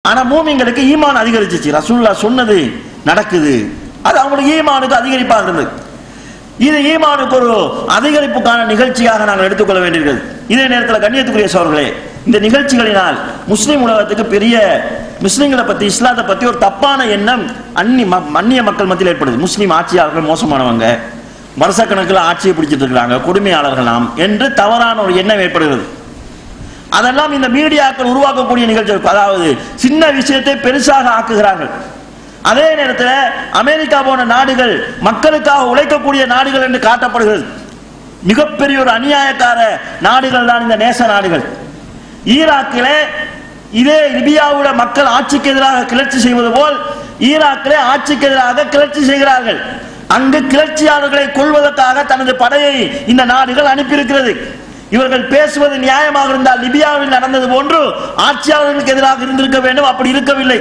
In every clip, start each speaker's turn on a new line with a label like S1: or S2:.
S1: ஆனா மூமின்களுக்கு ஈமான் அதிகரிச்சிச்சு. ரசூலுல்லாஹ் சொன்னது நடக்குது. அது அவங்களுக்கு ஈமானுக்கு அதிகரிப்பாக இருந்தது. இது ஈமானுக்கு ஒரு அதிகரிப்புக்கான நிகழ்ச்சியாக நாங்கள் எடுத்துக்கொள்ள வேண்டியிருக்கிறது. இதே நேரத்தில் கண்ணியத்துக்குரிய சகோதரர்களே, இந்த நிகழ்ச்சிகளினால் முஸ்லீம் உலகத்துக்கு பெரிய முஸ்லீம்களை பத்தி இஸ்லாத்தை பத்தி ஒரு தப்பான எண்ணம் அந்நிய மக்கள் மத்தியில் ஏற்படுது. முஸ்லீம் ஆட்சியாளர்கள் மோசமானவங்க, வருஷக்கணக்கில் ஆட்சியை பிடிச்சிட்டு இருக்கிறாங்க, கொடுமையாளர்களாம் என்று தவறான ஒரு எண்ணம் ஏற்படுகிறது. அதெல்லாம் இந்த மீடியாக்கள் உருவாக்கக்கூடிய நிகழ்ச்சிகள். அதாவது சின்ன விஷயத்தை பெருசாக ஆக்குகிறார்கள். அதே நேரத்தில் அமெரிக்கா போன்ற நாடுகள் மக்களுக்காக உழைக்கக்கூடிய நாடுகள் என்று காட்டப்படுகிறது. மிகப்பெரிய ஒரு அநியாயக்கார நாடுகள் தான் இந்த நேச நாடுகள். ஈராக்கிலே இதே லிபியாவுட மக்கள் ஆட்சிக்கு எதிராக கிளர்ச்சி செய்வது போல் ஈராக்கிலே ஆட்சிக்கு எதிராக கிளர்ச்சி செய்கிறார்கள். அங்கு கிளர்ச்சியாளர்களை கொள்வதற்காக தனது படையை இந்த நாடுகள் அனுப்பியிருக்கிறது. இவர்கள் பேசுவது நியாயமாக இருந்தால் லிபியாவில் நடந்தது போன்று ஆட்சியாளர்களுக்கு எதிராக இருந்திருக்க வேண்டும். அப்படி இருக்கவில்லை.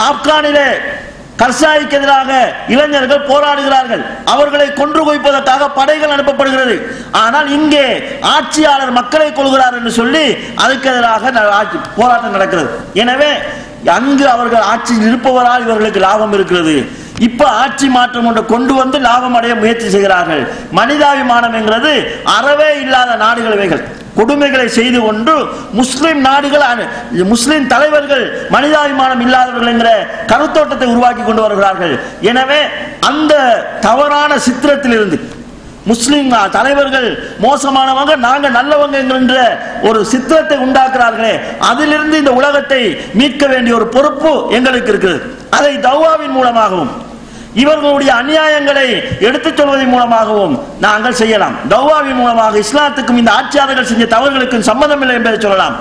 S1: ஆப்கானிலே கர்சாய்க்கு எதிராக இளைஞர்கள் போராடுகிறார்கள். அவர்களை கொன்று குவிப்பதற்காக படைகள் அனுப்பப்படுகிறது. ஆனால் இங்கே ஆட்சியாளர் மக்களை கொள்கிறார் என்று சொல்லி அதுக்கு எதிராக போராட்டம் நடக்கிறது. எனவே அங்கு அவர்கள் ஆட்சியில் இருப்பவரால் இவர்களுக்கு லாபம் இருக்கிறது. இப்ப ஆட்சி மாற்றம் ஒன்று கொண்டு வந்து லாபம் அடைய முயற்சி செய்கிறார்கள். மனிதாபிமானம் என்கிறது அறவே இல்லாத நாடுகள் இவைகள். கொடுமைகளை செய்து கொண்டு முஸ்லிம் நாடுகள் முஸ்லிம் தலைவர்கள் மனிதாபிமானம் இல்லாதவர்கள் என்கிற கருத்தோட்டத்தை உருவாக்கி கொண்டு வருகிறார்கள். எனவே அந்த தவறான சித்திரத்திலிருந்து முஸ்லிம் தலைவர்கள் மோசமானவங்க, நாங்க நல்லவங்க என்கின்ற ஒரு சித்திரத்தை உண்டாக்குறார்களே, அதிலிருந்து இந்த உலகத்தை மீட்க வேண்டிய ஒரு பொறுப்பு எங்களுக்கு இருக்கிறது. அதை தௌவாவின் மூலமாகவும் இவர்களுடைய அநியாயங்களை எடுத்துச் சொல்வதன் மூலமாகவும் நாங்கள் செய்யலாம். தௌவாவின் மூலமாக இஸ்லாத்துக்கும் இந்த ஆட்சியாளர்கள் செஞ்ச தவறுகளுக்கும் சம்பந்தம் இல்லை என்பதை சொல்லலாம்.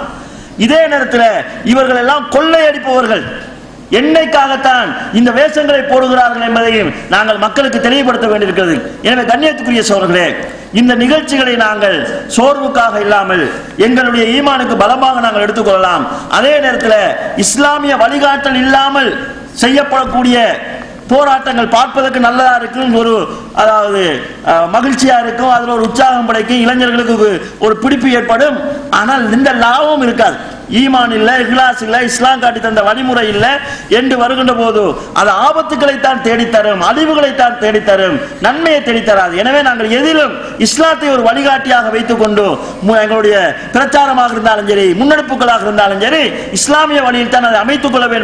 S1: இதே நேரத்தில் இவர்கள் எல்லாம் கொள்ளையடிப்பவர்கள், என்னைக்காகத்தான் இந்த வேஷங்களை போடுகிறார்கள் என்பதையும் நாங்கள் மக்களுக்கு தெளிவுபடுத்த வேண்டியிருக்கிறது. எனவே கண்ணியத்துக்குரிய சகோதரர்களே, இந்த நிகழ்ச்சிகளை நாங்கள் சோர்வுக்காக இல்லாமல் எங்களுடைய ஈமானுக்கு பலமாக நாங்கள் எடுத்துக்கொள்ளலாம். அதே நேரத்தில் இஸ்லாமிய வழிகாட்டல் இல்லாமல் செய்யப்படக்கூடிய போராட்டங்கள் பார்ப்பதற்கு நல்லதா இருக்கும், ஒரு அதாவது மகிழ்ச்சியா இருக்கும், அதில் ஒரு உற்சாகம் படைக்கும், இளைஞர்களுக்கு ஒரு பிடிப்பு ஏற்படும். ஆனால் இந்த லாபம் இருக்காது. ஈமான் இல்லை, இஹ்லாஸ் இல்லை, இஸ்லாம் காட்டி தந்த வழிமுறை இல்லை என்று வருகின்ற போது அது ஆபத்துக்களைத்தான் தேடித்தரும், அழிவுகளைத்தான் தேடித்தரும், நன்மையை தேடித்தராது. எனவே நாங்கள் எதிலும் இஸ்லாத்தை ஒரு வழிகாட்டியாக வைத்துக் கொண்டு எங்களுடைய பிரச்சாரமாக இருந்தாலும் சரி, முன்னெடுப்புகளாக இருந்தாலும் சரி, இஸ்லாமிய வழியில் தான் அதை அமைத்துக் கொள்ள வேண்டும்.